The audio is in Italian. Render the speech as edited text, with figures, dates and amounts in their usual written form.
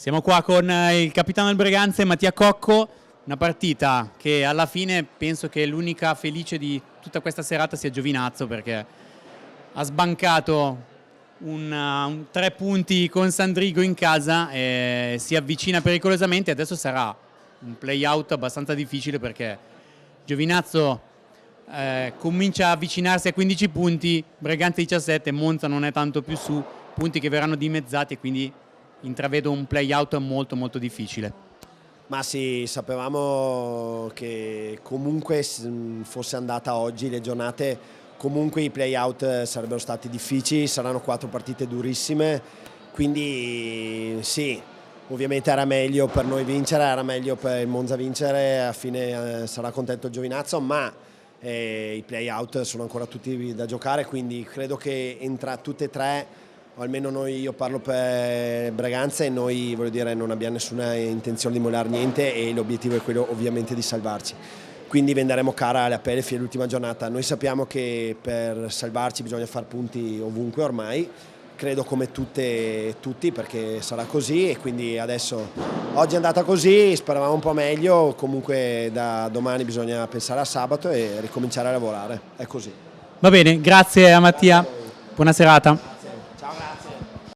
Siamo qua con il capitano del Breganze, Mattia Cocco, una partita che alla fine penso che l'unica felice di tutta questa serata sia Giovinazzo, perché ha sbancato 3 punti con Sandrigo in casa e si avvicina pericolosamente. Adesso sarà un play-out abbastanza difficile perché Giovinazzo comincia a avvicinarsi a 15 punti, Breganze 17, Monza non è tanto più su, punti che verranno dimezzati e quindi intravedo un play-out molto molto difficile. Ma sì, sapevamo che comunque fosse andata oggi le giornate, comunque i play-out sarebbero stati difficili, saranno 4 partite durissime, quindi sì, ovviamente era meglio per noi vincere, era meglio per il Monza vincere, alla fine sarà contento il Giovinazzo, ma i play-out sono ancora tutti da giocare, quindi credo che tutte e tre, o almeno io parlo per Breganze, e noi voglio dire non abbiamo nessuna intenzione di mollare niente e l'obiettivo è quello ovviamente di salvarci. Quindi venderemo cara alla pelle fino all'ultima giornata. Noi sappiamo che per salvarci bisogna fare punti ovunque ormai, credo come tutti, perché sarà così, e quindi adesso oggi è andata così, speravamo un po' meglio, comunque da domani bisogna pensare a sabato e ricominciare a lavorare, è così. Va bene, grazie a Mattia, buona serata.